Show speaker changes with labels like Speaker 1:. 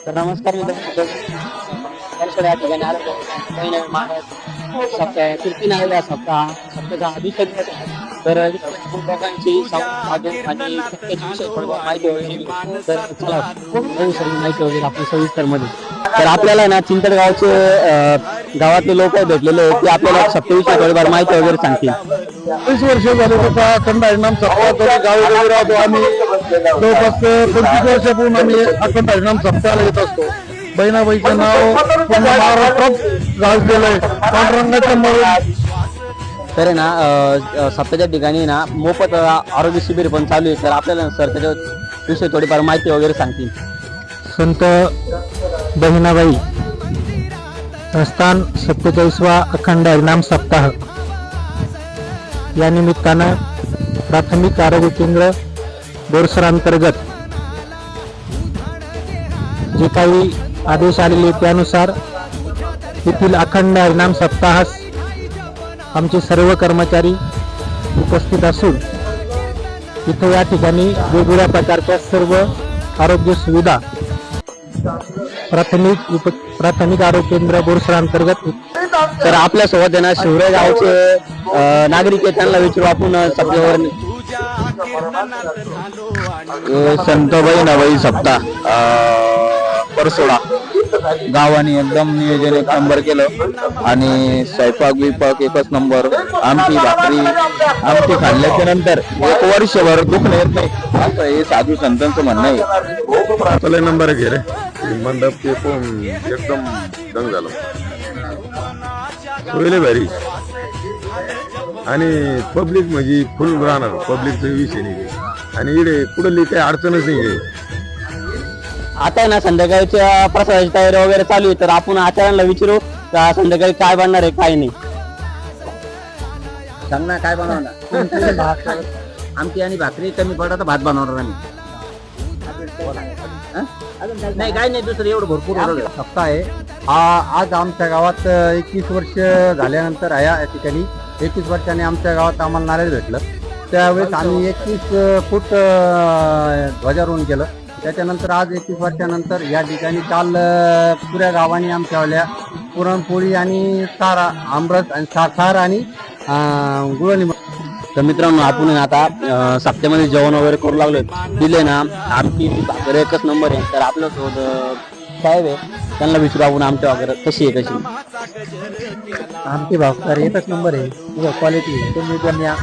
Speaker 1: तर नमस्कार मित्रांनो, या ठिकाणी आलो महिने मानस सप्ताह तृतीय नागरिक सप्ताह सप्ताहाचा अभिषेक होत आहे. तर खूप लोकांची साधून आणि सत्याची विषय थोडं माहिती वगैरे घेऊ. तर चला बघू सगळी माहिती वगैरे आपण सविस्तर मध्ये. तर आपल्याला ना चिंचड गावचे गावातले लोक भेटलेले आहेत ते आपल्याला सप्ताविषयी थोडीफार माहिती वगैरे सांगतील.
Speaker 2: 30 वर्ष झाले तसा अखंड हरिनाम सप्ताह गावोगावी राहतो. आम्ही जवळपास 25 वर्षापूर्वी आम्ही अखंड हरिनाम सप्ताहाला येत असतो. बहिणाबाईचं नाव पूर्ण महाराष्ट्रात गाजलेलं आहे. पांडुरंगाच्या मरण
Speaker 1: तर ना सप्ताहाच्या ठिकाणी ना मोफत आरोग्य शिबिर पण चालू आहे. तर आपल्याला सर त्याच्या विषयी थोडीफार माहिती वगैरे सांगतील.
Speaker 3: संत बहिणाबाई संस्थान 47वा अखंड हरिनाम सप्ताह या निमित्तानं प्राथमिक आरोग्य केंद्र बोरसर अंतर्गत जे काही आदेश आलेले त्यानुसार येथील अखंड हरिनाम सप्ताहास आमचे सर्व कर्मचारी उपस्थित असून इथे या ठिकाणी वेगवेगळ्या प्रकारच्या सर्व आरोग्य सुविधा प्राथमिक आरोग्य केंद्र बोरसर अंतर्गत.
Speaker 1: तर आपल्या सोबत आहे ना शिवराय गावचे नागरिक आहेत, त्यांना विचारू आपण सप्ताहावर.
Speaker 2: संत बहिणाबाई सप्ताह परसोडा गावाने एकदम नियोजन एक नंबर केलं आणि स्वयंपाक बिपाक एकच नंबर. आमटी भाकरी आमटी खाल्ल्याच्या नंतर एक वर्षभर दुखणं येत नाही असं हे साधू संतांचं म्हणणं आहे.
Speaker 4: चला नंबर घे रे मंडप ते पण एकदम दंग झालं सोयले भारी आणि पब्लिक म्हणजे फुल राहणार. पब्लिकचा विषय नाही आणि इकडे कुठली काही अडचणच नाही आहे.
Speaker 1: आता आहे ना संध्याकाळच्या प्रसादाची तयारी वगैरे चालू आहे. तर आपण आचार्यांना विचारू का संध्याकाळी काय बनणार आहे काय नाही.
Speaker 5: सांग ना काय बनवणार? आमटी आणि भाकरी कमी पडत भात बनवणार आम्ही. नाही काय नाही दुसरं एवढं भरपूर
Speaker 3: सप्ताह आहे. आज आमच्या गावात 21 वर्ष झाल्यानंतर या ठिकाणी 21 वर्षांनी आमच्या गावात आम्हाला नारळ भेटलं. त्यावेळेस आम्ही 21 फूट ध्वजारोहण केलं. त्याच्यानंतर आज 21 वर्षानंतर या ठिकाणी काल पुऱ्या गावाने आमच्यावाल्या पुरणपोळी आणि सारा आमरस आणि सार आणि गुळणी.
Speaker 1: तर मित्रांनो आपण आता सप्त्यामध्ये जेवण वगैरे करू लागलो. दिले ना आमची भाकर एकच नंबर आहे. तर आपल्या सोबत साहेब आहे, त्यांना विचारू आपण आमच्या वगैरे कशी आहे कशी.
Speaker 3: आमची भाकर एकच नंबर आहे. क्वालिटी तुम्ही पण या.